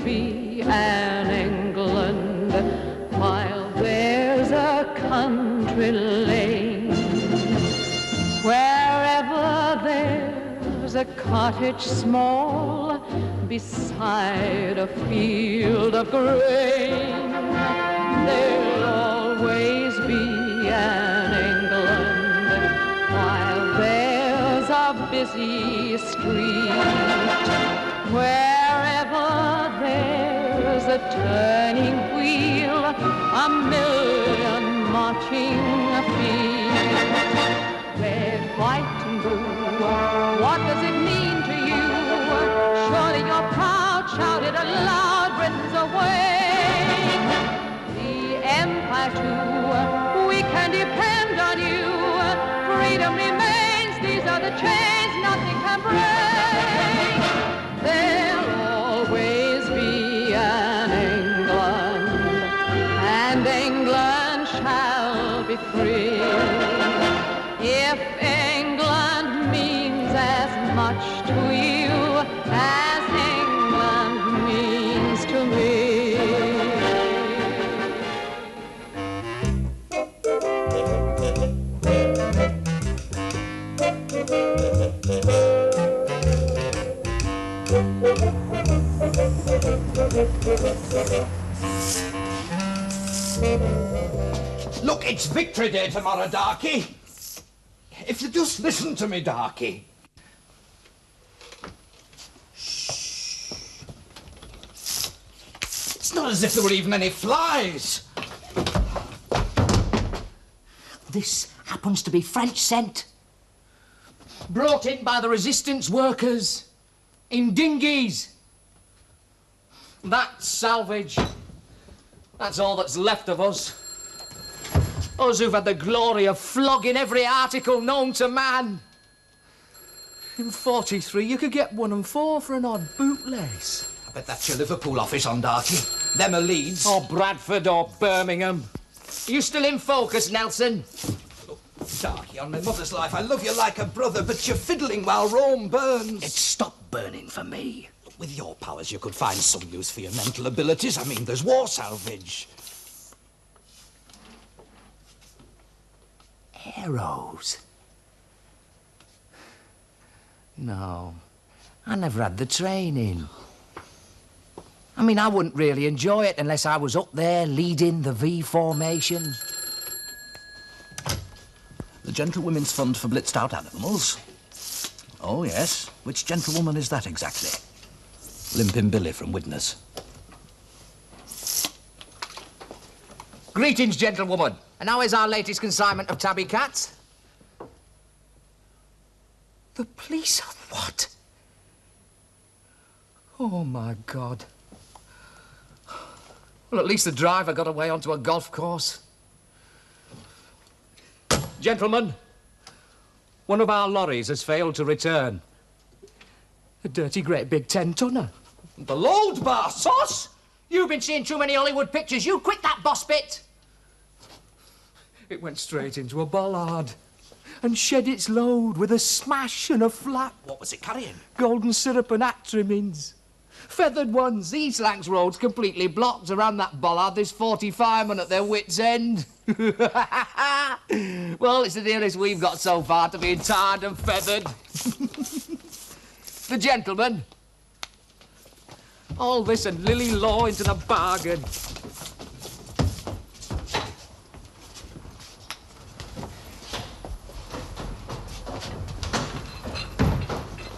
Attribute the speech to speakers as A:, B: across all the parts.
A: be an England while there's a country lane. Wherever there's a cottage small beside a field of grain, there'll always be an England while there's a busy street. Wherever there's a turning wheel, a million marching feet. Red, white, and blue, what does it mean to you? Surely you're proud, shout it aloud, Britain's away. The Empire too, we can depend on you. Freedom remains, these are the chains nothing can break. There'll always be an England, and England shall be free. If England means as much to you as England means to me.
B: Look, it's Victory Day tomorrow, Darkie. If you just listen to me, Darkie. Shh. It's not as if there were even any flies.
C: This happens to be French scent. Brought in by the resistance workers in dinghies. That's salvage. That's all that's left of us. Us who've had the glory of flogging every article known to man. In 43, you could get 1 and 4 for an odd bootlace.
B: I bet that's your Liverpool office on, Darkie. Them are Leeds.
C: Or Bradford or Birmingham. Are you still in focus, Nelson?
B: Look, Darkie, on my mother's life, I love you like a brother, but you're fiddling while Rome burns.
C: It's stopped burning for me.
B: Look, with your powers, you could find some use for your mental abilities. I mean, there's war salvage.
C: Arrows? No, I never had the training. I mean, I wouldn't really enjoy it unless I was up there leading the V formation.
D: The Gentlewomen's Fund for Blitzed Out Animals? Oh, yes. Which gentlewoman is that exactly?
B: Limping Billy from Widnes.
C: Greetings, gentlewoman. And how is our latest consignment of tabby cats? The police are what? Oh, my God. Well, at least the driver got away onto a golf course. Gentlemen, one of our lorries has failed to return. A dirty, great big 10-tonner.
B: The load bar, sauce!
C: You've been seeing too many Hollywood pictures. You quit that boss bit. It went straight into a bollard and shed its load with a smash and a flap.
B: What was it carrying?
C: Golden syrup and hat trimmings. Feathered ones. East Lancs Road's completely blocked. Around that bollard, there's 40 firemen at their wits' end. Well, it's the nearest we've got so far to being tarred and feathered. The gentleman. All this and Lily Law into the bargain.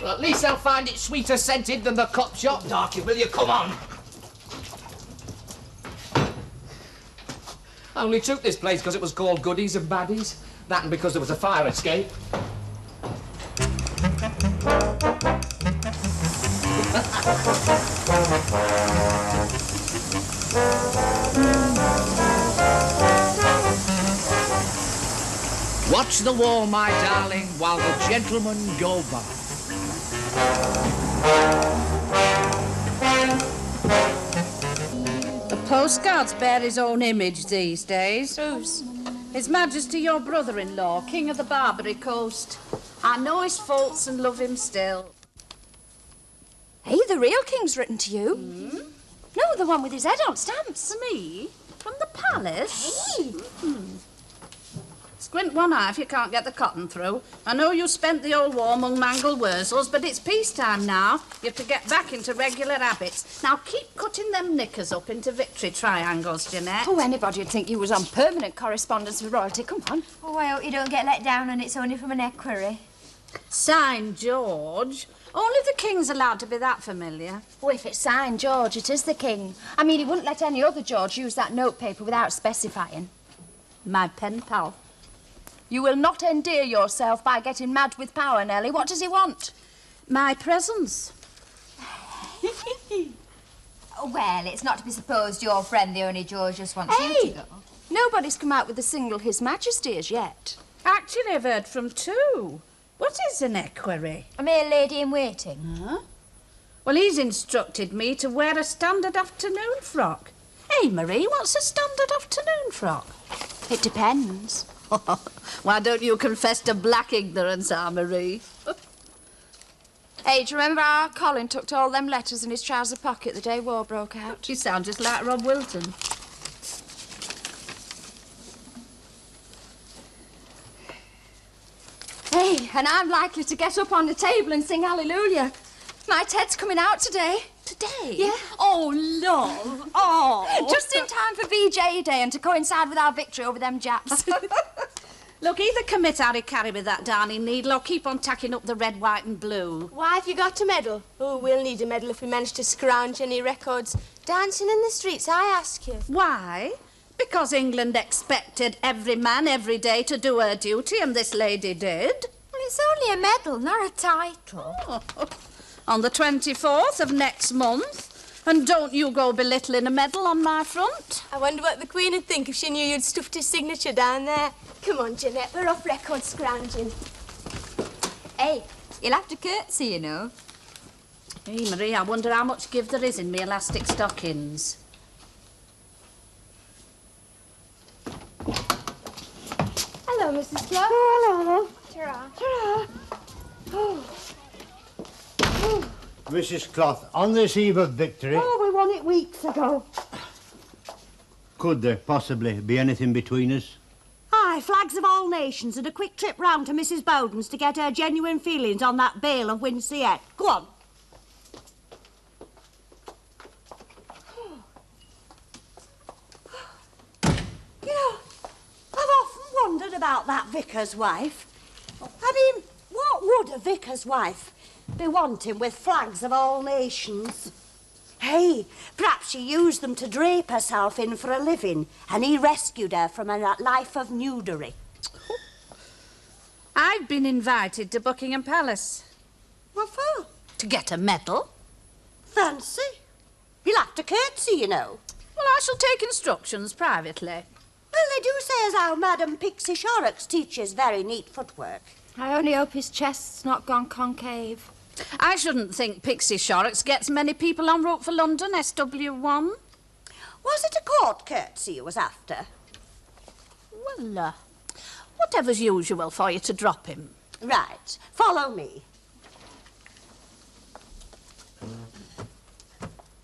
C: Well, at least they'll find it sweeter scented than the cop shop.
B: Darkie, will you come on?
C: I only took this place because it was called Goodies and Baddies. That and because there was a fire escape. Watch the wall, my darling, while the gentlemen go by.
E: The postcards bear his own image these days.
F: Whose?
E: His Majesty, your brother-in-law, King of the Barbary Coast. I know his faults and love him still.
F: Hey, the real king's written to you. No, the one with his head on stamps.
E: Me? From the palace?
F: Hey!
E: Squint one eye if you can't get the cotton through. I know you spent the old war among mangled wurzels, but it's peacetime now. You have to get back into regular habits. Now keep cutting them knickers up into victory triangles, Jeanette.
F: Oh, anybody'd think you was on permanent correspondence with royalty. Come on.
G: Oh, I hope you don't get let down and it's only from an equerry.
E: Signed George. Only the king's allowed to be that familiar.
F: Oh, if it's signed George, it is the king. I mean, he wouldn't let any other George use that notepaper without specifying.
E: My pen pal.
F: You will not endear yourself by getting mad with power, Nellie. What does he want?
E: My presence.
G: Oh, well, it's not to be supposed your friend, the only George, just wants you to go.
F: Nobody's come out with a single His Majesty as yet.
E: Actually, I've heard from two. What is an equerry?
G: A mere lady in waiting.
E: Huh? Well, he's instructed me to wear a standard afternoon frock. Hey, Marie, what's a standard afternoon frock?
F: It depends.
E: Why don't you confess to black ignorance, Our Marie?
F: Hey, do you remember how Colin tucked all them letters in his trouser pocket the day war broke out?
E: You sound just like Rob Wilton.
F: Hey, and I'm likely to get up on the table and sing hallelujah. My Ted's coming out today.
E: Today?
F: Yeah.
E: Oh, love. Oh.
F: Just in time for VJ Day and to coincide with our victory over them Japs.
E: Look, either commit Harry Carey with that darning needle or keep on tacking up the red, white and blue.
H: Why have you got a medal? Oh, we'll need a medal if we manage to scrounge any records. Dancing in the streets, I ask you.
E: Why? Because England expected every man every day to do her duty, and this lady did.
G: Well, it's only a medal, not a title.
E: Oh. On the 24th of next month. And don't you go belittling a medal on my front.
H: I wonder what the Queen would think if she knew you'd stuffed his signature down there. Come on, Jeanette, we're off record scrounging.
G: Hey, you'll have to curtsy, you know.
E: Hey, Marie, I wonder how much give there is in me elastic stockings.
H: Hello, Mrs. Clough.
I: Oh, hello.
H: Ta-ra.
I: Ta-ra. Oh. Mrs. Clough, on this eve of victory...
J: Oh, we won it weeks ago.
I: Could there possibly be anything between us?
J: Aye, flags of all nations and a quick trip round to Mrs. Bowden's to get her genuine feelings on that bale of Winceyette. Go on. You know, I've often wondered about that vicar's wife. I mean, what would a vicar's wife be wanting with flags of all nations? Hey, perhaps she used them to drape herself in for a living, and he rescued her from a life of nudery.
E: I've been invited to Buckingham Palace.
J: What for?
E: To get a medal.
J: Fancy. You'll have to curtsy, you know.
E: Well, I shall take instructions privately.
J: Well, they do say as how Madam Pixie Shorrocks teaches very neat footwork.
F: I only hope his chest's not gone concave.
E: I shouldn't think Pixie Shorrocks gets many people en route for London, SW1.
J: Was it a court curtsy you was after?
E: Well, whatever's usual for you to drop him.
J: Right. Follow me.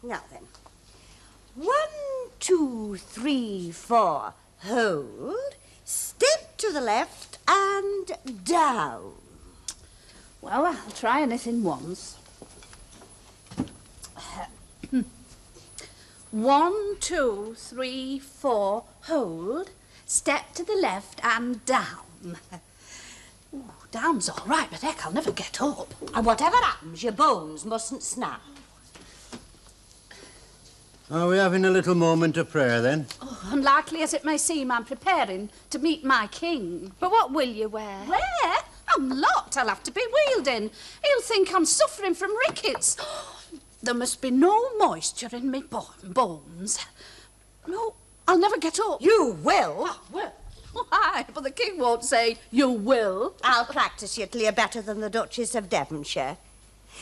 J: Now then. 1, 2, 3, 4. Hold. Step to the left and down.
E: Well, I'll try anything once. 1, 2, 3, 4. Hold. Step to the left and down. Ooh, down's all right, but heck, I'll never get up.
J: And whatever happens, your bones mustn't snap.
I: Are we having a little moment of prayer, then?
E: Oh, unlikely as it may seem, I'm preparing to meet my king.
F: But what will you wear?
E: Where? I'm locked. I'll have to be wheeled in. He'll think I'm suffering from rickets. There must be no moisture in me bones. No, I'll never get up.
J: You will?
E: Oh, well, why? But the king won't say, you will.
J: I'll practice you till you're better than the Duchess of Devonshire.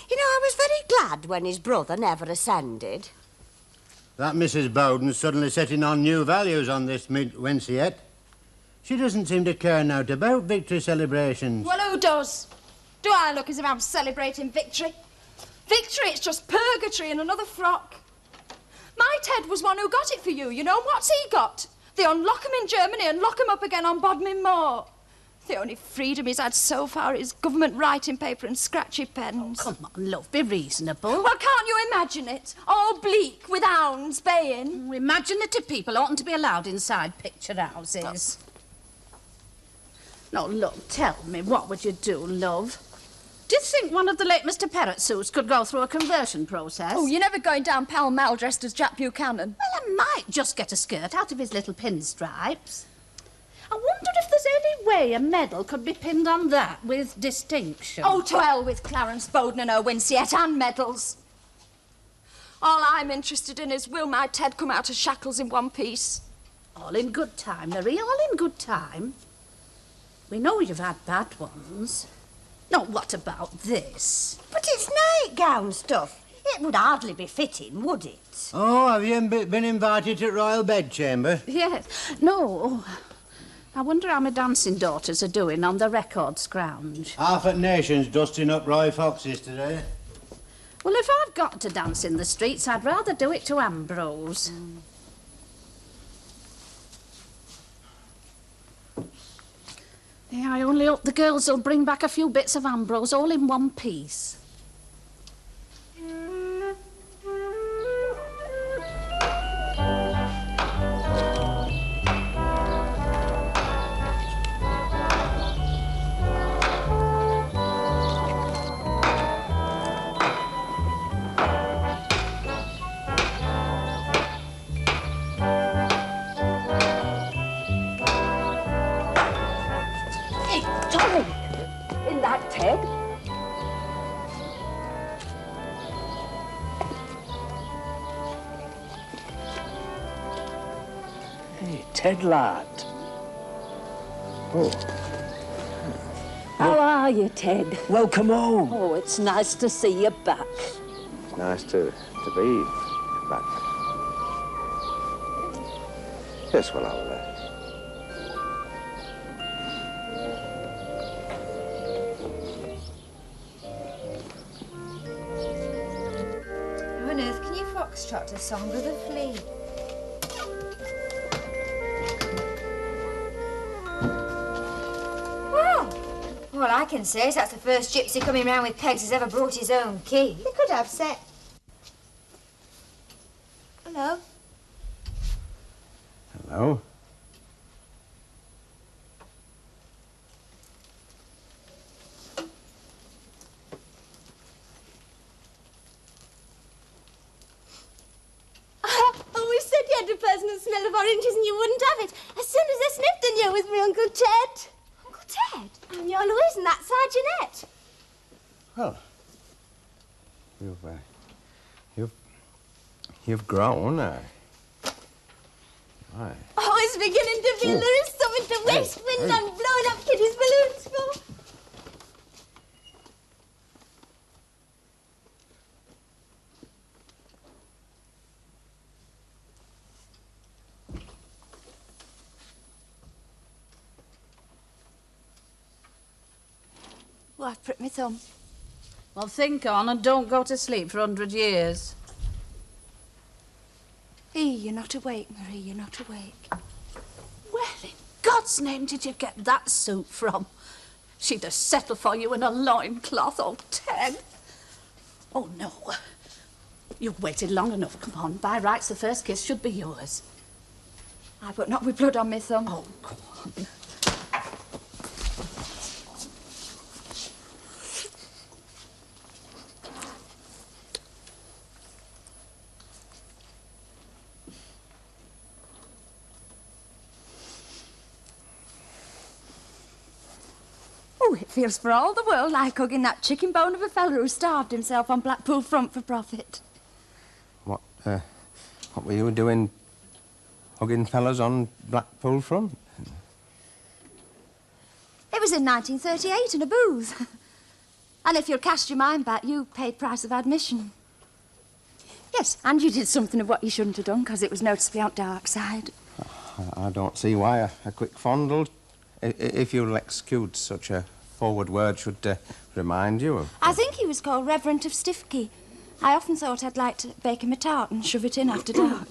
J: You know, I was very glad when his brother never ascended.
I: That Mrs. Bowden's suddenly setting on new values on this Winceyette. She doesn't seem to care now about victory celebrations.
F: Well, who does? Do I look as if I'm celebrating victory? Victory, it's just purgatory in another frock. My Ted was one who got it for you, you know. What's he got? They unlock him in Germany and lock him up again on Bodmin Moor. The only freedom he's had so far is government writing paper and scratchy pens.
E: Oh, come on, love, be reasonable.
F: Well, can't you imagine it? All bleak with hounds baying.
E: Imaginative people oughtn't to be allowed inside picture houses. No, look, tell me, what would you do, love? Do you think one of the late Mr. Perrott suits could go through a conversion process?
F: Oh, you're never going down Pall Mall dressed as Jack Buchanan.
E: Well, I might just get a skirt out of his little pinstripes. I wonder if there's any way a medal could be pinned on that with distinction.
F: Oh, to hell with Clarence Bowden and Owen Winsett and medals. All I'm interested in is, will my Ted come out of shackles in one piece?
E: All in good time, Marie, all in good time. We know you've had bad ones. No, what about this?
J: But it's nightgown stuff. It would hardly be fitting, would it?
I: Oh, have you been invited to Royal Bedchamber?
E: Yes. No. I wonder how my dancing daughters are doing on the record scrounge.
I: Half at Nations dusting up Roy Fox's today.
E: Well, if I've got to dance in the streets, I'd rather do it to Ambrose. Yeah, I only hope the girls will bring back a few bits of Ambrose all in one piece.
K: Ted, lad.
J: Oh. How are you, Ted?
K: Welcome home.
J: Oh, it's nice to see you back.
K: It's nice to be back. Yes, well, I'll...
G: How on earth can you foxtrot a song of the flea? All I can say is that's the first gypsy coming round with pegs who's ever brought his own key. He could have said... Hello?
I: Hello?
H: Oh, we said you had a personal smell of oranges and you wouldn't have it. As soon as I sniffed, I knew it was my Uncle Ted. Uncle Ted? And you're Louise and that's Sergeant.
I: Well, you've grown, Aye.
H: Oh, it's beginning to feel there is something to waste wind on blowing up Kitty's balloons for.
F: Well, I've pricked my thumb.
E: Well, think on and don't go to sleep for 100 years.
F: You're not awake, Marie, you're not awake.
E: Where in God's name did you get that suit from? She'd have settled for you in a loincloth, old Ted. Oh, no. You've waited long enough. Come on, by rights, the first kiss should be yours.
F: Aye, but not with blood on my thumb.
E: Oh, go on.
F: Oh, it feels for all the world like hugging that chicken bone of a fella who starved himself on Blackpool front for profit.
K: What were you doing hugging fellas on Blackpool front?
F: It was in 1938 in a booth. And if you'll cast your mind back, you paid price of admission. Yes, and you did something of what you shouldn't have done, because it was noticeably on dark side.
K: I don't see why a quick fondle, if you'll excuse such a forward word, should remind you of...
F: I think he was called Reverend of Stiffkey. I often thought I'd like to bake him a tart and shove it in after dark.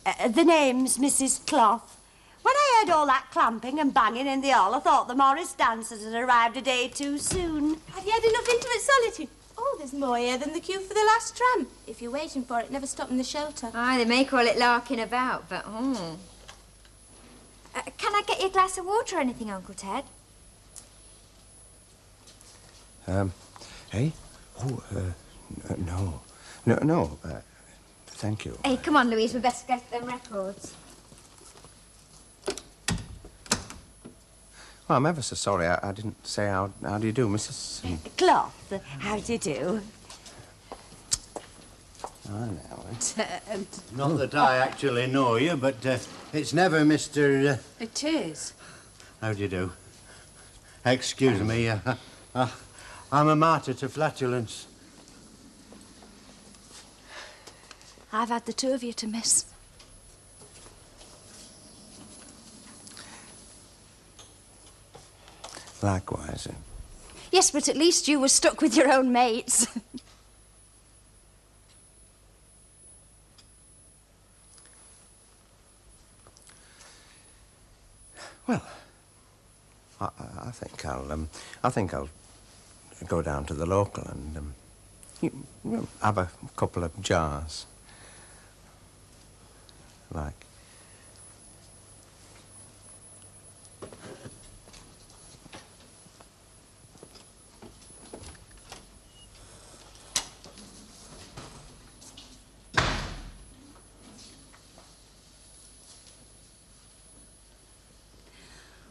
J: The name's Mrs. Cloth. When I heard all that clamping and banging in the hall, I thought the Morris dancers had arrived a day too soon.
H: Have you had enough intimate solitude? Oh, there's more here than the queue for the last tram. If you're waiting for it, never stop in the shelter.
G: Aye, they may call it larking about, but, can I get you a glass of water or anything, Uncle Ted?
K: Hey? Oh, no, thank you.
G: Hey, come on, Louise, we best get them records.
K: Well, I'm ever so sorry. I didn't say how do you do, Mrs.
J: Cloth, how do you do?
K: I know.
I: Not that I actually know you, but it's never Mr...
E: It is.
I: How do you do? Excuse me, I'm a martyr to flatulence.
F: I've had the two of you to miss.
K: Likewise.
F: Yes, but at least you were stuck with your own mates.
K: Well, I think I'll go down to the local and have a couple of jars. Like.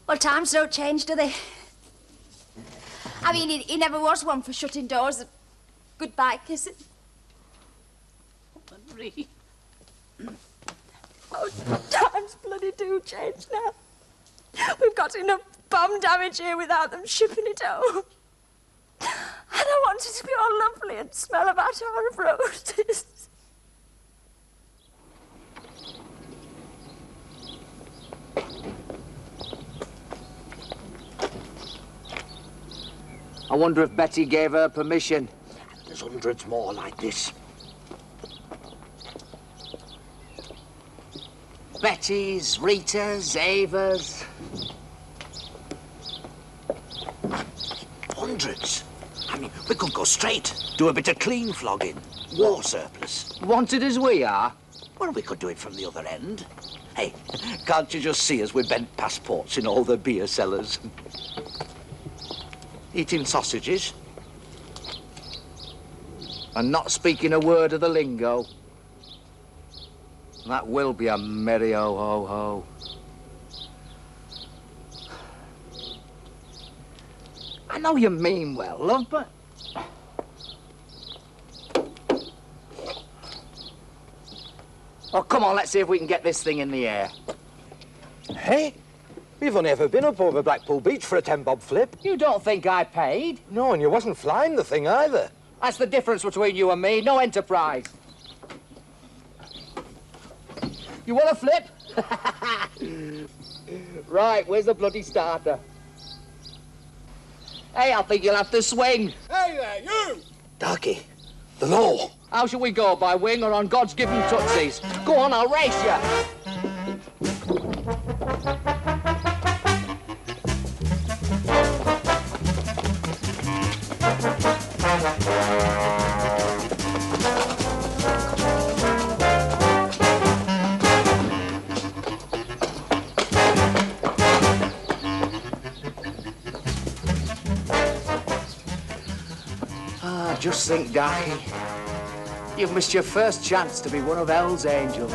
F: Well, times don't change, do they? I mean, he never was one for shutting doors and goodbye kissing.
J: Henry. Oh, times bloody do change now. We've got enough bomb damage here without them shipping it home. And I want it to be all lovely and smell of attar of roses.
C: I wonder if Betty gave her permission.
B: There's hundreds more like this.
C: Betty's, Rita's, Ava's.
B: Hundreds. I mean, we could go straight, do a bit of clean flogging, war surplus.
C: Wanted as we are.
B: Well, we could do it from the other end. Hey, can't you just see us with bent passports in all the beer cellars? Eating sausages.
C: And not speaking a word of the lingo. That will be a merry ho-ho-ho. I know you mean well, love, but... Oh, come on, let's see if we can get this thing in the air.
B: Hey, we've only ever been up over Blackpool Beach for a 10-bob flip.
C: You don't think I paid?
B: No, and you wasn't flying the thing either.
C: That's the difference between you and me. No enterprise. You want a flip? Right, where's the bloody starter? Hey, I think you'll have to swing.
B: Hey there, you! Darkie, the law.
C: How shall we go, by wing or on God's given tootsies? Go on, I'll race you. Just think, Darkie, you've missed your first chance to be one of hell's angels.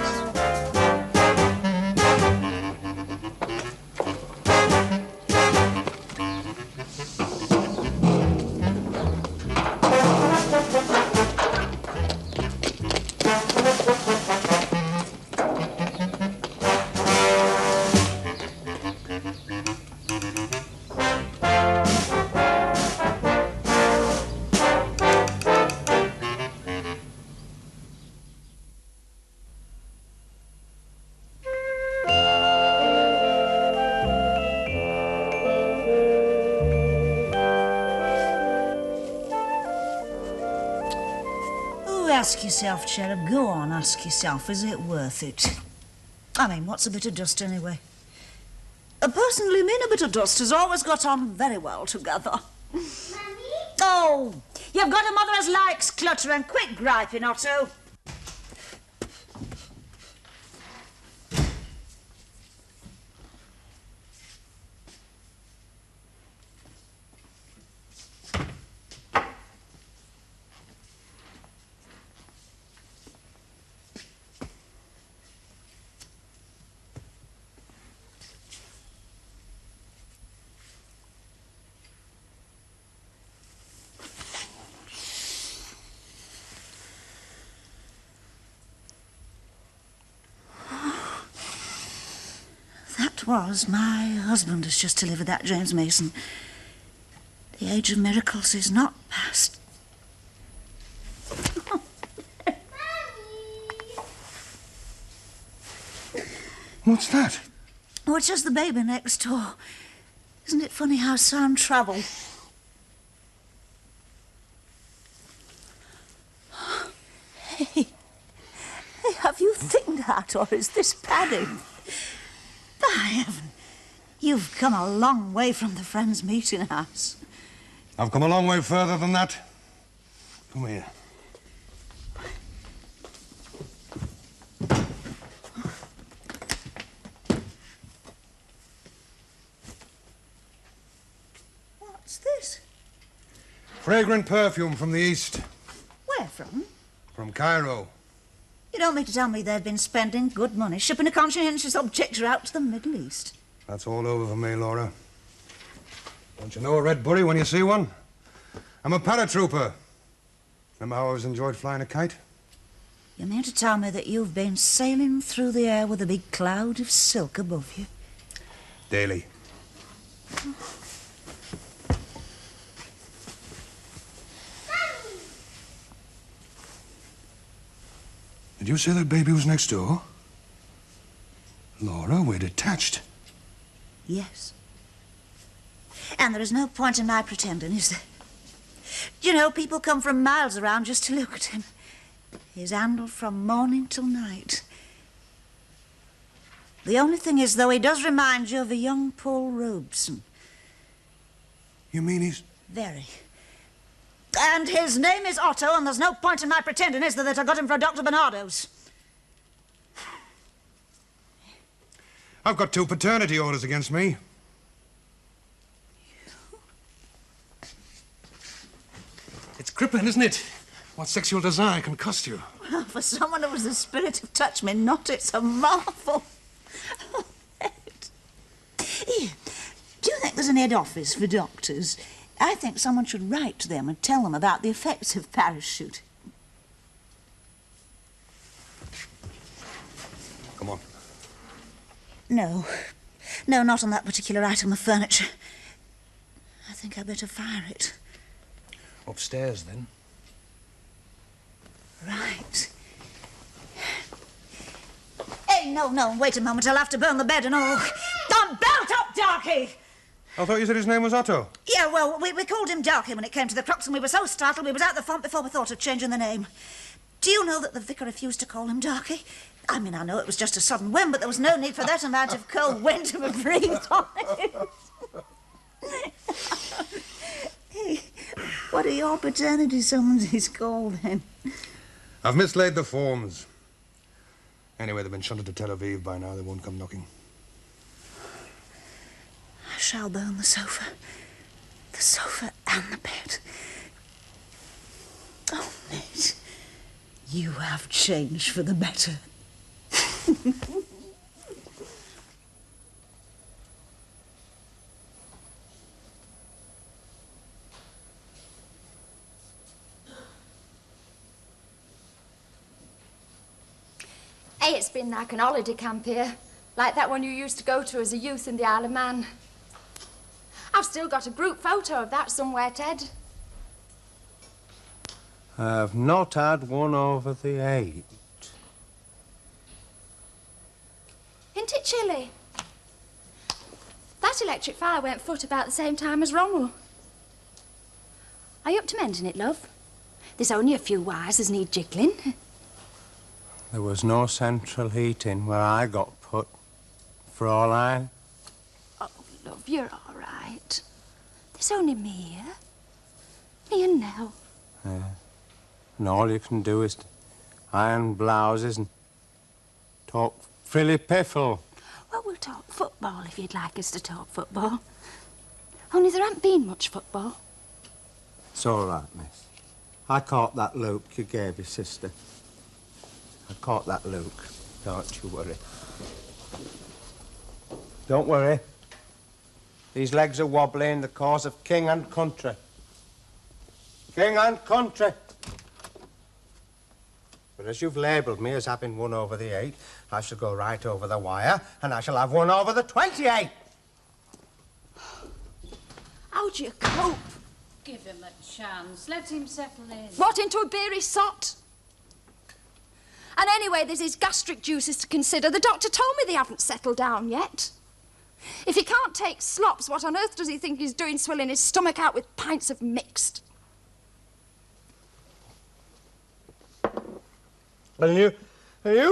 L: Ask yourself, Cherub, go on, ask yourself, is it worth it? I mean, what's a bit of dust anyway? Personally, me and a bit of dust has always got on very well together. Mummy? Oh, you've got a mother as likes clutter and quit griping, Otto. My husband has just delivered that James Mason. The age of miracles is not past.
M: What's that?
L: Oh, it's just the baby next door. Isn't it funny how sound travels? Hey, have you thinned that, or is this padding? By heaven, you've come a long way from the Friends Meeting House.
M: I've come a long way further than that. Come here.
L: What's this?
M: Fragrant perfume from the east.
L: Where from?
M: From Cairo.
L: You don't mean to tell me they've been spending good money shipping a conscientious objector out to the Middle East?
M: That's all over for me, Laura. Don't you know a red burry when you see one? I'm a paratrooper. Remember how I always enjoyed flying a kite?
L: You mean to tell me that you've been sailing through the air with a big cloud of silk above you?
M: Daily. Did you say that baby was next door? Laura, we're detached.
L: Yes. And there is no point in my pretending, is there? You know, people come from miles around just to look at him. He's handled from morning till night. The only thing is, though, he does remind you of a young Paul Robeson.
M: You mean he's...
L: Very. And his name is Otto, and there's no point in my pretending, is there, that I got him for Dr. Bernardo's?
M: I've got 2 paternity orders against me. It's crippling, isn't it? What sexual desire can cost you.
L: Well, for someone who has the spirit of touch me not, it's a marvel. Here, do you think there's an head office for doctors? I think someone should write to them and tell them about the effects of parachute.
M: Come on.
L: No. No, not on that particular item of furniture. I think I'd better fire it.
M: Upstairs, then.
L: Right. Hey, no, wait a moment. I'll have to burn the bed and all. Don't belt up, Darkie!
M: I thought you said his name was Otto.
L: Yeah, well, we called him Darkie when it came to the crux, and we were so startled we was out the front before we thought of changing the name. Do you know that the vicar refused to call him Darkie? I mean, I know it was just a sudden whim, but there was no need for that amount of cold wind to be breathed on it. Hey, what are your paternity summonses called, then?
M: I've mislaid the forms. Anyway, they've been shunted to Tel Aviv by now. They won't come knocking.
L: I shall burn the sofa. The sofa and the bed. Oh, Nate, you have changed for the better.
F: Hey, it's been like an holiday camp here. Like that one you used to go to as a youth in the Isle of Man. I've still got a group photo of that somewhere, Ted.
K: I've not had one over the 8.
F: Isn't it chilly? That electric fire went foot about the same time as Ronald. Are you up to mending it, love? There's only a few wires as need jiggling.
K: There was no central heating where I got put, Fraulein.
F: Oh, love, you're all right. There's only me here. Me and Nell.
K: Yeah. And all you can do is to iron blouses and talk frilly piffle.
F: Well, we'll talk football if you'd like us to talk football. Only there ain't been much football.
K: It's all right, miss. I caught that Luke you gave your sister. I caught that Luke. Don't you worry. Don't worry. These legs are wobbly in the cause of king and country. King and country. But as you've labelled me as having one over the 8, I shall go right over the wire, and I shall have one over the 28.
F: How do you cope?
E: Give him a chance. Let him settle in.
F: What, into a beery sot? And anyway, there's his gastric juices to consider. The doctor told me they haven't settled down yet. If he can't take slops, what on earth does he think he's doing swilling his stomach out with pints of mixed?
N: And you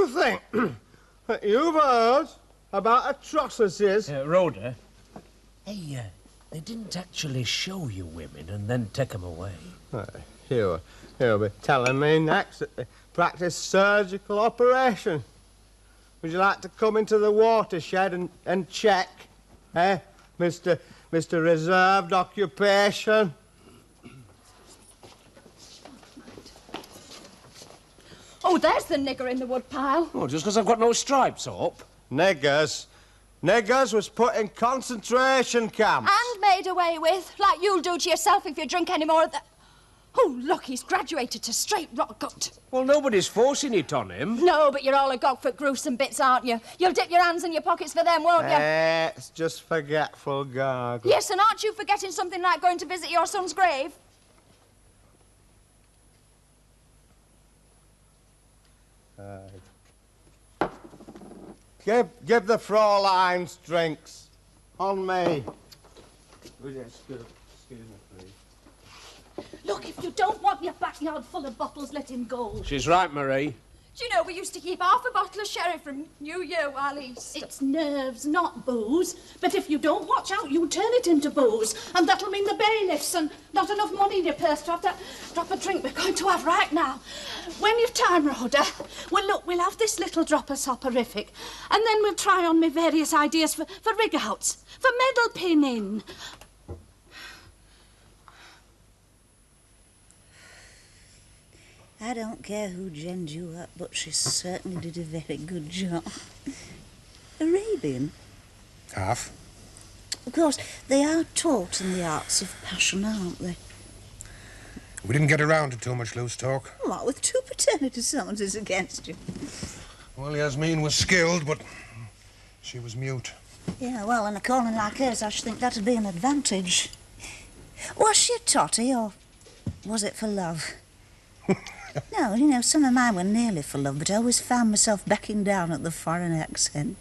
N: think that you've heard about atrocities?
O: Rhoda, hey, they didn't actually show you women and then take them away.
N: You'll be telling me next that they practice surgical operation. Would you like to come into the watershed and check, eh, Mr. Reserved Occupation?
F: Oh, there's the nigger in the woodpile.
O: Oh, just because I've got no stripes up?
N: Niggers? Niggers was put in concentration camps.
F: And made away with, like you'll do to yourself if you drink any more of that. Oh, look, he's graduated to straight rot gut.
O: Well, nobody's forcing it on him.
F: No, but you're all agog for gruesome bits, aren't you? You'll dip your hands in your pockets for them, won't you?
N: It's just forgetful gargle.
F: Yes, and aren't you forgetting something like going to visit your son's grave?
N: Give the Fraulein's drinks. On me. Excuse me, please.
E: Look, if you don't want your backyard full of bottles, let him go.
O: She's right, Marie.
F: Do you know, we used to keep half a bottle of sherry from New Year while he's...
E: It's nerves, not booze. But if you don't watch out, you'll turn it into booze. And that'll mean the bailiffs and not enough money in your purse to have that drop of drink we're going to have right now. When you've time, Rhoda, we'll have this little drop of soporific. And then we'll try on me various ideas for rig-outs, for medal pinning.
L: I don't care who ginned you up, but she certainly did a very good job. Arabian?
M: Half.
L: Of course, they are taught in the arts of passion, aren't they?
M: We didn't get around to too much loose talk.
L: What, with 2 paternity summonses against you?
M: Well, Yasmin was skilled, but she was mute.
L: Yeah, well, in a calling like hers, I should think that'd be an advantage. Was she a totty, or was it for love? No, you know, some of mine were nearly for love, but I always found myself backing down at the foreign accent.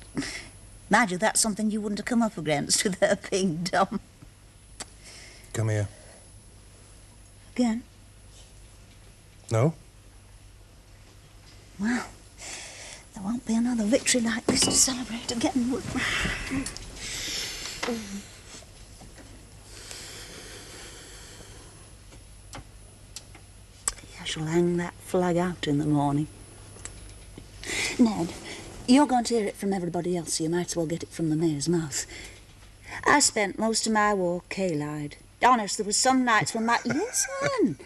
L: Mind you, that's something you wouldn't have come up against with her being dumb.
M: Come here.
L: Again?
M: No?
L: Well, there won't be another victory like this to celebrate again, would there? I shall hang that flag out in the morning. Ned, you're going to hear it from everybody else, so you might as well get it from the mayor's mouth. I spent most of my war K-eyed. Honest, there was some nights when my... Listen!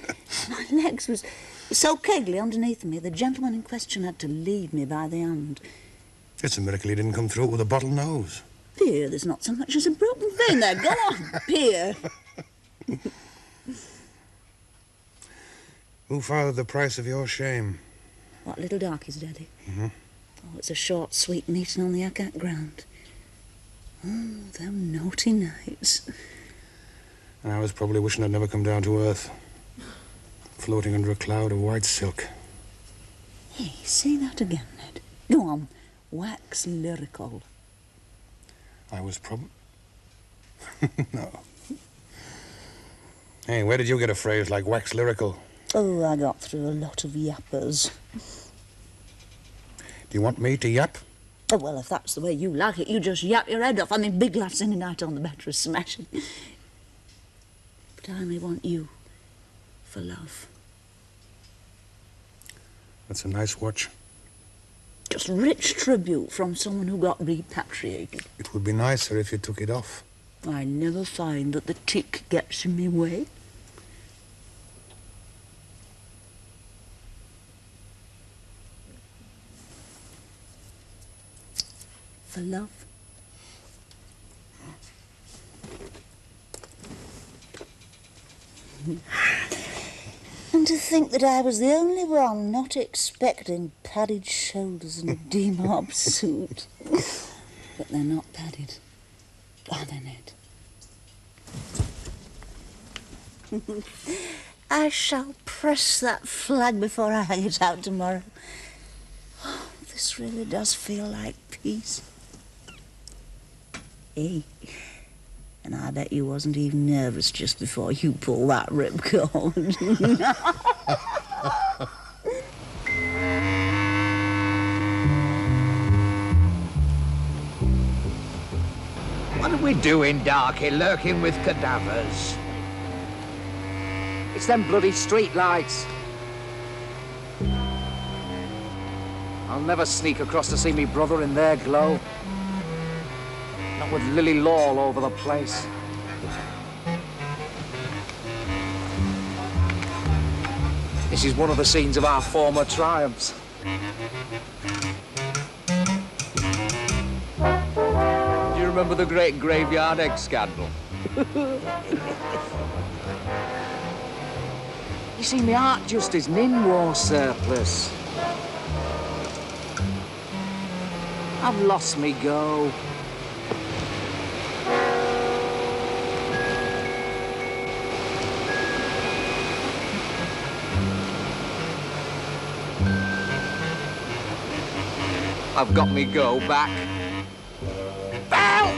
L: My legs was so kegly underneath me, the gentleman in question had to lead me by the hand.
M: It's a miracle he didn't come through it with a bottle nose.
L: Pierre, there's not so much as a broken vein there. Go on, Pierre.
M: Who fathered the price of your shame?
L: What, little Darkie's daddy?
M: Mm-hmm.
L: Oh, it's a short, sweet meeting on the Acat ground. Oh, them naughty nights.
M: And I was probably wishing I'd never come down to earth. Floating under a cloud of white silk.
L: Hey, say that again, Ned. Go on, wax lyrical.
M: I was No. Hey, where did you get a phrase like wax lyrical?
L: Oh, I got through a lot of yappers.
M: Do you want me to yap?
L: Oh, well, if that's the way you like it, you just yap your head off. I mean, big laughs any night on the mattress smashing. But I only want you for love.
M: That's a nice watch.
L: Just rich tribute from someone who got repatriated.
M: It would be nicer if you took it off.
L: I never find that the tick gets in my way. For love. And to think that I was the only one not expecting padded shoulders and a demob suit. But they're not padded, are they, Ned? I shall press that flag before I hang it out tomorrow. Oh, this really does feel like peace. Hey, and I bet you wasn't even nervous just before you pulled that ripcord.
B: What are we doing, Darkie, lurking with cadavers?
C: It's them bloody street lights. I'll never sneak across to see me brother in their glow. Not with Lily Law all over the place. This is one of the scenes of our former triumphs. Do you remember the great graveyard egg scandal? You see, my art just isn't in war surplus. I've lost me go. I've got me go back. Bell!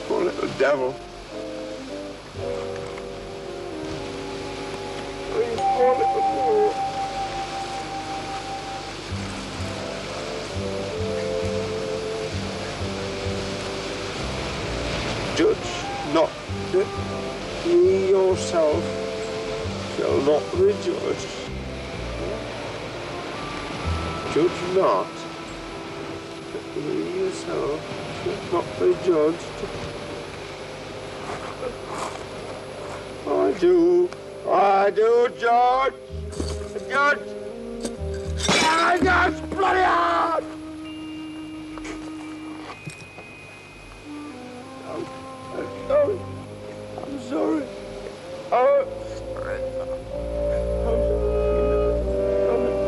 N: Poor little devil. Poor little devil. Judge not that ye yourself shall not be judged. Judge not that ye yourself shall not be judged. I do, Judge! Judge! I just bloody hard! I'm sorry.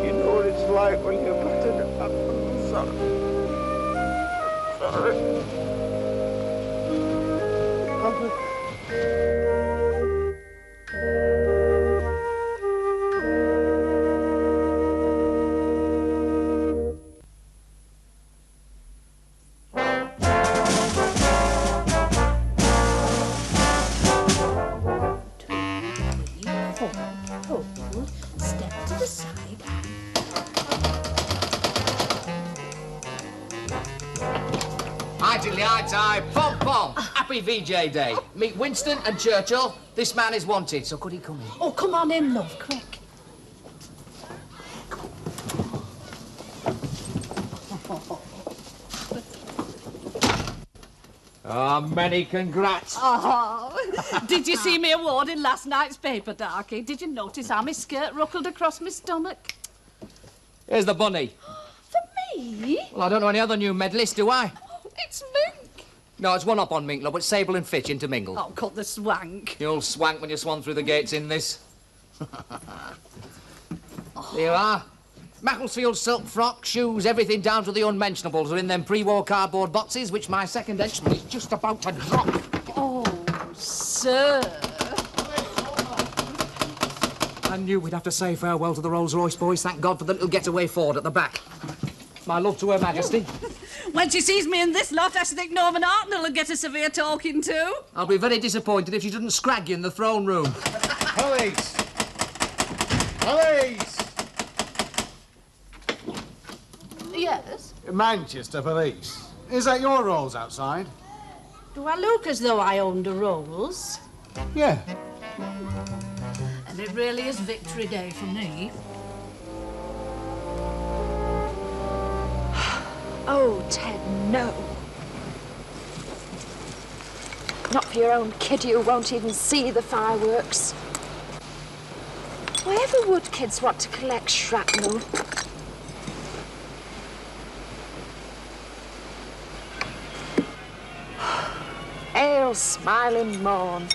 N: You know what it's like when you're battered up. I'm sorry. Sorry.
E: Step to the side.
C: Hi, diddly, hi, pom pom. Happy VJ Day. Meet Winston and Churchill. This man is wanted, so could he come in?
E: Oh, come on in, love, quick.
C: Oh, many congrats.
E: Oh, did you see me award in last night's paper, Darkie? Did you notice how my skirt ruckled across my stomach?
C: Here's the bunny.
E: For me?
C: Well, I don't know any other new medalists, do I?
E: It's Mink.
C: No, it's one up on Mink, love, but Sable and Fitch intermingled.
E: Oh, cut the swank.
C: You'll swank when you swan through the gates in this. There you are. Macclesfield silk frock, shoes, everything down to the unmentionables are in them pre-war cardboard boxes, which my second henchman is just about to drop.
E: Oh, sir.
C: I knew we'd have to say farewell to the Rolls-Royce boys. Thank God for the little getaway Ford at the back. My love to Her Majesty.
E: When she sees me in this lot, I should think Norman Hartnell will get a severe talking to.
C: I'll be very disappointed if she doesn't scrag you in the throne room.
P: Police! Police!
E: Yes?
P: Manchester Police. Is that your rolls outside?
E: Do I look as though I owned a Rolls?
P: Yeah.
E: And it really is Victory Day for me.
F: Oh, Ted, no. Not for your own kid who won't even see the fireworks. Why ever would kids want to collect shrapnel? Hail, smiling morn.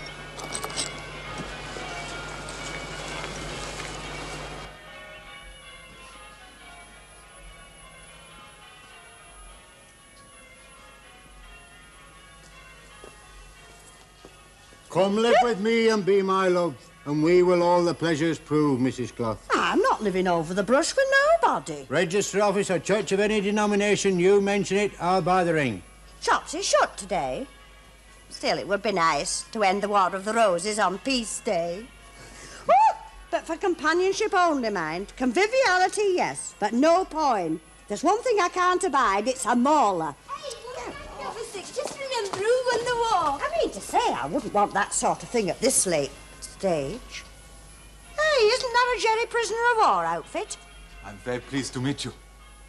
I: Come live with me and be my love, and we will all the pleasures prove, Mrs. Clough.
J: I'm not living over the brush with nobody.
I: Register office or church of any denomination, you mention it, I'll buy the ring.
J: Shops is shut today. Still, it would be nice to end the War of the Roses on Peace Day. Oh, but for companionship only, mind. Conviviality, yes, but no porn. There's one thing I can't abide, it's a mauler.
H: Just remember who won the war.
J: I mean to say, I wouldn't want that sort of thing at this late stage. Hey, isn't that a Jerry prisoner of war outfit?
Q: I'm very pleased to meet you.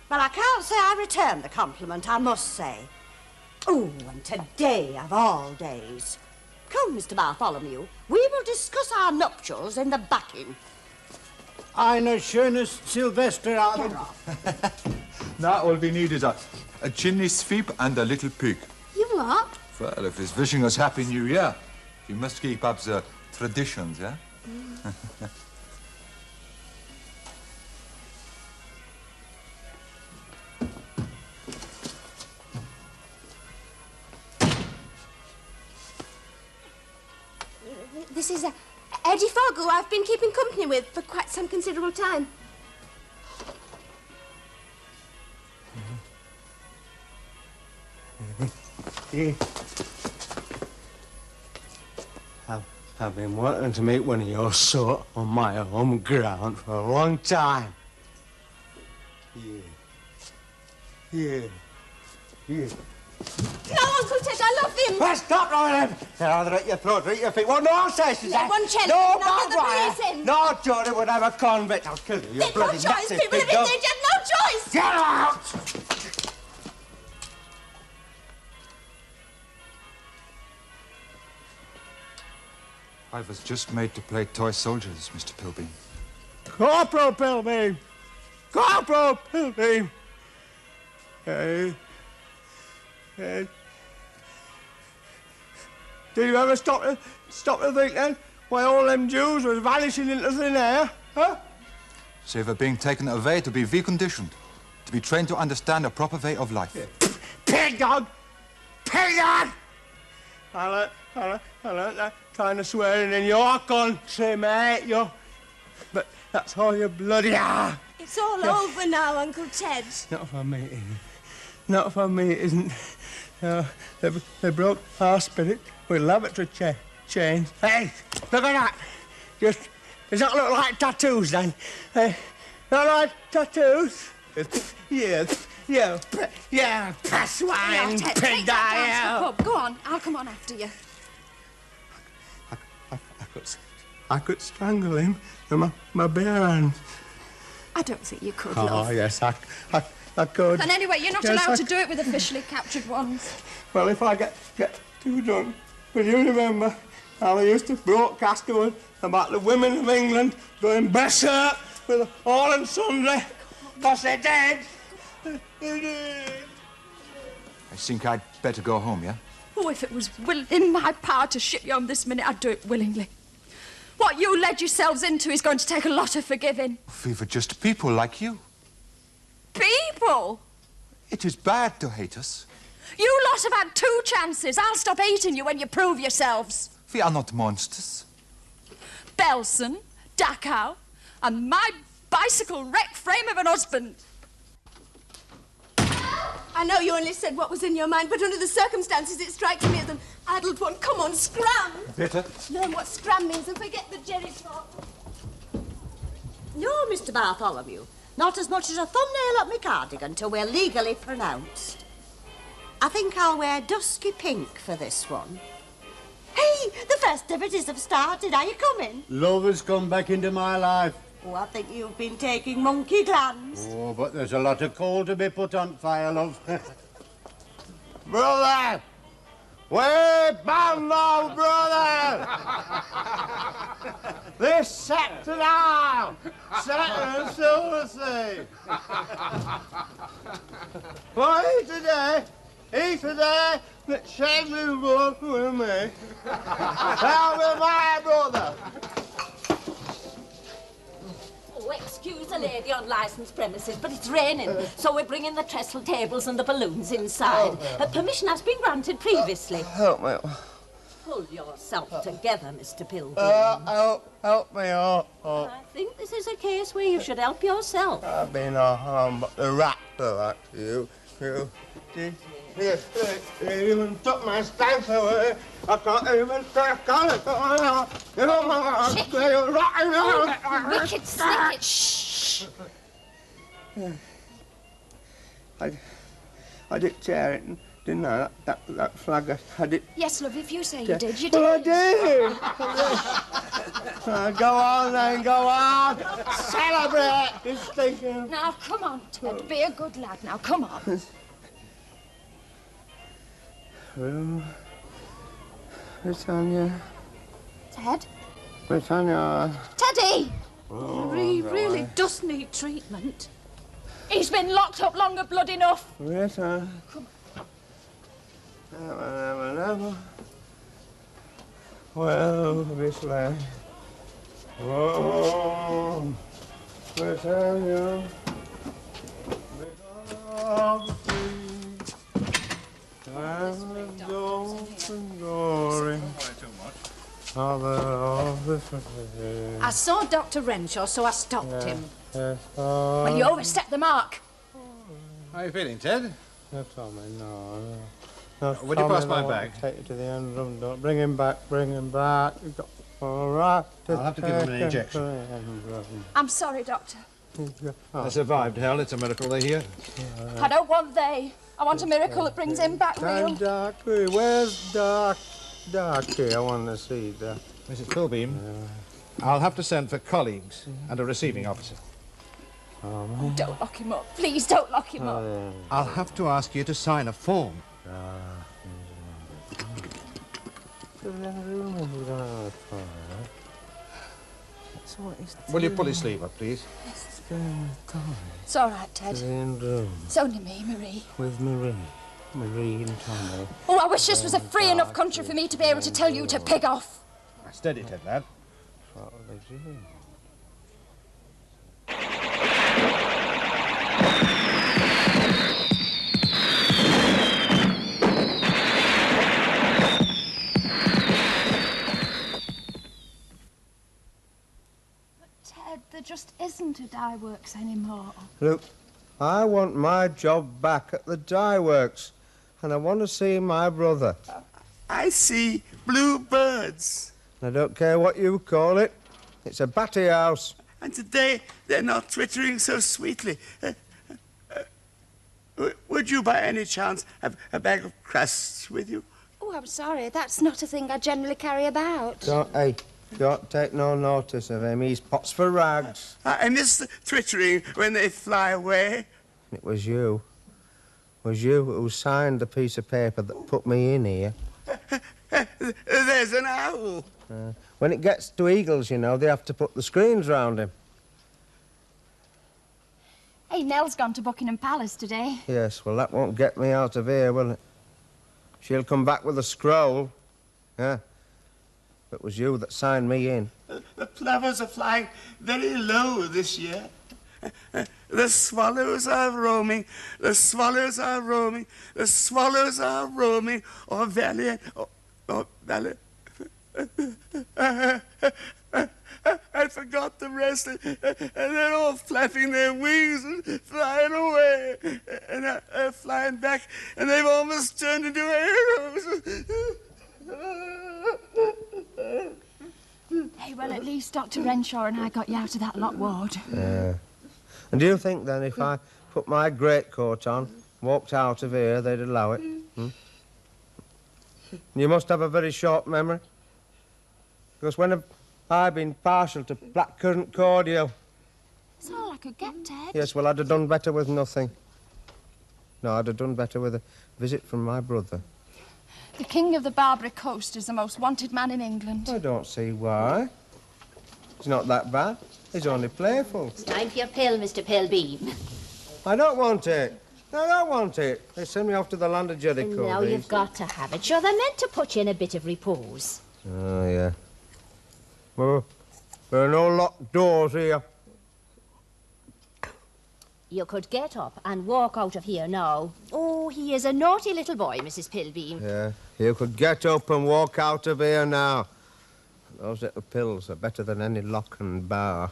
J: Well, I can't say I return the compliment, I must say. Oh, and today of all days. Come, Mr. Bartholomew, we will discuss our nuptials in the backing.
I: Eine schönes Silvesterabend.
Q: Now all we need is a chimney sweep and a little pig.
H: You what?
Q: Well, if he's wishing us Happy New Year, we must keep up the traditions, yeah?
H: This is Eddie Fogg, who I've been keeping company with for quite some considerable time.
N: I've been wanting to meet one of your sort on my home ground for a long time. Yeah.
H: No, Uncle Ted, I love him.
N: Well, stop right him. They're either at your throat or at your feet. What nonsense is that?
H: One chance,
N: No,
H: and I'll get the
N: bad
H: police in.
N: No, Johnny would have a convict. I'll kill you. You
H: They've no
N: bloody
H: choice,
N: nasty
H: people of
N: big dog.
H: his age have no choice.
N: Get out!
Q: I was just made to play toy soldiers, Mr. Pilbeam.
N: Corporal Pilbeam! Corporal Pilbeam! Hey. Did you ever stop to think then why all them Jews was vanishing into thin air? Huh?
Q: They were being taken away to be reconditioned, to be trained to understand a proper way of life.
N: Yeah. Pig dog! Pig dog! I learned that kind of swearing in your country, mate. But that's all you bloody are.
H: It's all over now, Uncle Ted.
N: Not for me, it isn't. Not for me, it isn't. They broke our spirit with lavatory chains. Hey, look at that. Does that look like tattoos, then? Hey, not like tattoos? Yeah, swine, pig
F: down. Go on, I'll come on after you.
N: I could strangle him with my bare hands.
F: I don't think you could,
N: Oh,
F: love.
N: yes, I could.
F: And anyway, you're not
N: Yes,
F: allowed
N: I
F: to do it with officially captured ones.
N: Well, if I get too drunk, will you remember how they used to broadcast to us about the women of England going berserk with all and sundry because they're dead?
Q: I think I'd better go home, yeah?
F: Oh, if it was in my power to ship you home this minute, I'd do it willingly. What you led yourselves into is going to take a lot of forgiving.
Q: We were just people like you.
F: People?
Q: It is bad to hate us.
F: You lot have had 2 chances. I'll stop hating you when you prove yourselves.
Q: We are not monsters.
F: Belson, Dachau, and my bicycle wreck frame of an husband.
H: I know you only said what was in your mind, but under the circumstances, it strikes me as an addled one. Come on, scram!
Q: Bitte?
H: Learn what scram means and forget the jerry talk.
J: No, Mr. Bartholomew. Not as much as a thumbnail up my cardigan till we're legally pronounced. I think I'll wear dusky pink for this one. Hey, the festivities have started. Are you coming?
I: Love has come back into my life.
J: Oh, I think you've been taking monkey glands.
I: Oh, but there's a lot of coal to be put on fire, love.
N: Brother! Way bound now, brother! This sector now! Sector and Silver Sea! For he today that shed me blood with me. Now with my brother!
J: Oh, excuse a lady on licensed premises, but it's raining, so we're bringing the trestle tables and the balloons inside. Permission has been granted previously.
N: Help me.
J: Pull yourself together, Mr. Pilbeam.
N: Help me up.
J: I think this is a case where you should help yourself.
N: I've been no harm, but the rat to that, you. You even took my stamps away. I can't even take on it.
F: Wicked snicket. Shh.
N: I did tear it, didn't I? That flag, I did.
F: Yes, love, if you say you
N: Yeah.
F: did, you did.
N: Well, I did. Go on, then, go on. Celebrate this thing.
F: Now, come on, Ted. Be a good lad. Now, come on.
N: Britannia.
F: Ted?
N: Britannia.
F: Teddy!
E: He really does need treatment.
F: He's been locked up longer blood enough.
N: Britannia. Never. Well, this land. Oh, Britannia.
E: I saw Dr. Renshaw, so I stopped him.
F: Well, you overstepped the mark.
P: How are you feeling, Ted?
N: No, Tommy, no.
P: Would you pass my bag?
N: Take you to the end room. Don't bring him back. You've got all right.
P: I'll have to give him an injection.
F: I'm sorry, Doctor.
P: I survived hell. It's a miracle they're here.
F: I don't want they. I want a miracle that brings him back real.
N: Darkie, where's Darkie? I want to see that.
P: Mrs. Pilbeam, I'll have to send for colleagues and a receiving officer.
F: Oh, don't lock him up. Please don't lock him up.
P: I'll have to ask you to sign a form. Will you pull his sleeve up, please?
F: It's all right, Ted.
N: Room.
F: It's only me, Marie.
N: With Marie and Tommy.
F: Oh, I wish this was a free enough country for me to be able to tell you to pig off.
P: Steady, Ted, lad.
F: Ted, there just isn't a dye works anymore.
N: Look, I want my job back at the dye works, and I want to see my brother.
R: I see blue birds.
N: I don't care what you call it. It's a batty house.
R: And today they're not twittering so sweetly. Would you by any chance have a bag of crusts with you?
F: Oh, I'm sorry. That's not a thing I generally carry about.
N: Don't take no notice of him. He's pots for rags.
R: I miss the twittering when they fly away.
N: It was you. It was you who signed the piece of paper that put me in here.
R: There's an owl.
N: When it gets to eagles, you know, they have to put the screens round him.
F: Hey, Nell's gone to Buckingham Palace today.
N: Yes, well, that won't get me out of here, will it? She'll come back with a scroll. Yeah. It was you that signed me in.
R: The plovers are flying very low this year. The swallows are roaming, the swallows are roaming, the swallows are roaming, oh valley, oh valley. I forgot the rest, and they're all flapping their wings and flying away, and flying back, and they've almost turned into arrows.
F: Hey, well, at least Dr. Renshaw and I got you out of that lot ward.
N: Yeah. And do you think, then, if I put my greatcoat on, walked out of here, they'd allow it? You must have a very short memory. Because when have I been partial to blackcurrant cordial?
F: That's all I could get, Ted.
N: Yes, well, I'd have done better with nothing. No, I'd have done better with a visit from my brother.
F: The King of the Barbary Coast is the most wanted man in England.
N: I don't see why. He's not that bad. He's only playful.
S: It's time for your pill, Mr. Pilbeam.
N: I don't want it. I don't want it. They send me off to the land of Jericho.
S: No, you've got to have it. Sure, they're meant to put you in a bit of repose.
N: Oh, yeah. Well, there are no locked doors here.
S: You could get up and walk out of here now. Oh, he is a naughty little boy, Mrs. Pilbeam.
N: Yeah, you could get up and walk out of here now. Those little pills are better than any lock and bar.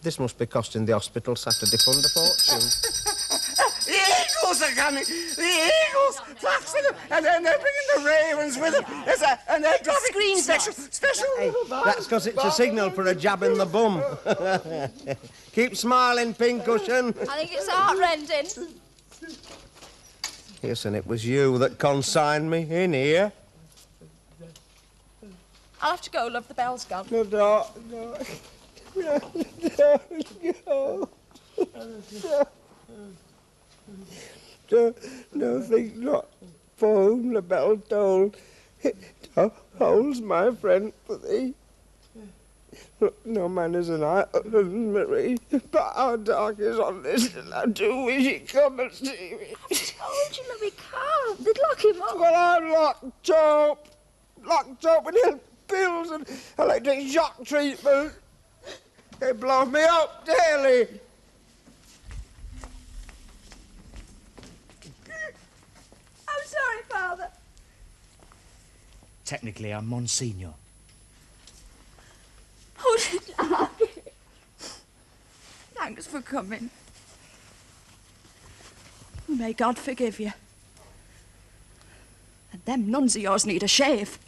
N: This must be costing the hospital Saturday fund a fortune.
R: The eagles are coming! The eagles! Flocks of them! And then they're bringing the ravens with them! And they're dropping special...
N: Hey, that's because it's a signal for a jab in the bum. Keep smiling, Pincushion.
F: I think it's heart-rending.
N: Yes, and it was you that consigned me in here.
F: I'll have to go, love. The bell's gone.
N: No, don't. No. No, think not for whom the bell tolled. It holds my friend for thee. No man is an island, Marie, but our dark is on this, and I do wish he'd come and see me.
F: I told you, love, he can't. They'd lock him up.
N: Well, I'm locked up with ill pills and electric shock treatment. They blow me up daily.
J: I'm sorry, Father.
D: Technically, I'm Monsignor.
F: Oh, Darkie. Thanks for coming. May God forgive you. And them nuns of yours need a shave.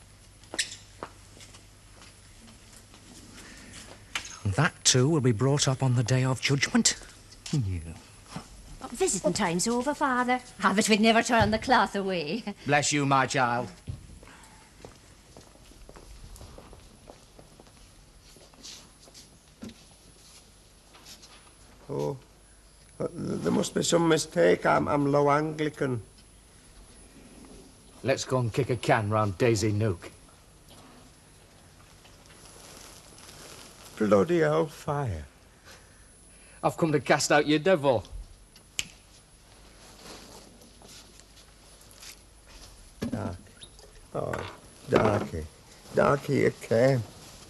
D: That, too, will be brought up on the Day of Judgment. Yeah.
S: Oh, visiting time's over, Father. I bet we'd never turn the cloth away.
C: Bless you, my child.
N: Oh, there must be some mistake. I'm low Anglican.
C: Let's go and kick a can round Daisy Nook.
N: Bloody hellfire.
C: I've come to cast out your devil.
N: Dark. Oh, Darkie. Darkie, you came.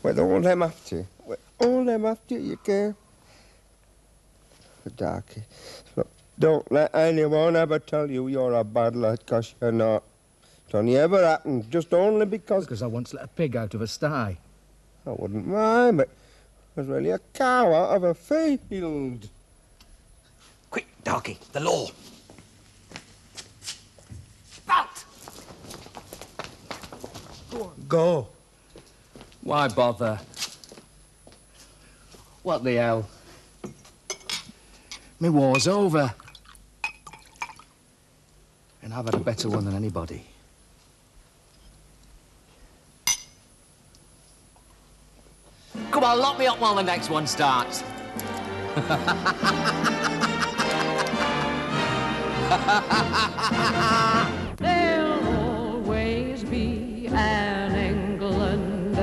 N: With all them after you. With all them after you came. Darkie, look, don't let anyone ever tell you you're a bad lad, 'cause you're not. It's only ever happened, just only because...
D: Because I once let a pig out of a sty.
N: I wouldn't mind, but it was really a cow out of a field.
B: Quick, Darkie, the law.
C: Out!
N: Go.
C: Why bother? What the hell? My war's over. And I've had a better one than anybody. Come on, lock me up while the next one starts.
A: There'll always be an England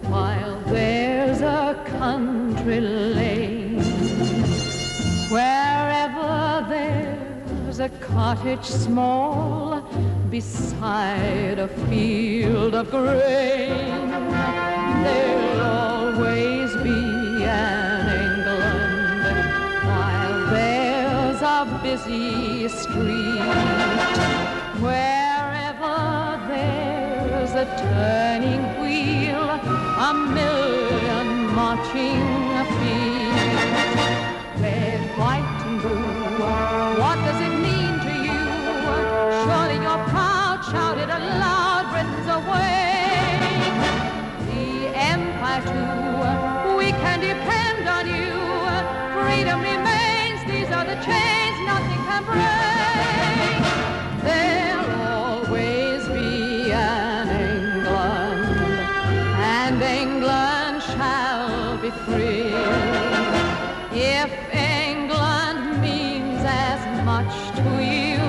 A: while there's a country lane. Wherever there's a cottage small beside a field of grain, there'll always be an England while there's a busy street. Wherever there's a turning wheel, a million marching feet. Red, white and blue, what does it mean to you? Surely you're proud, shout it aloud, Britain's away. The Empire too, we can depend on you. Freedom remains, these are the chains nothing can break. There'll always be an England, and England shall be free. If England means as much to you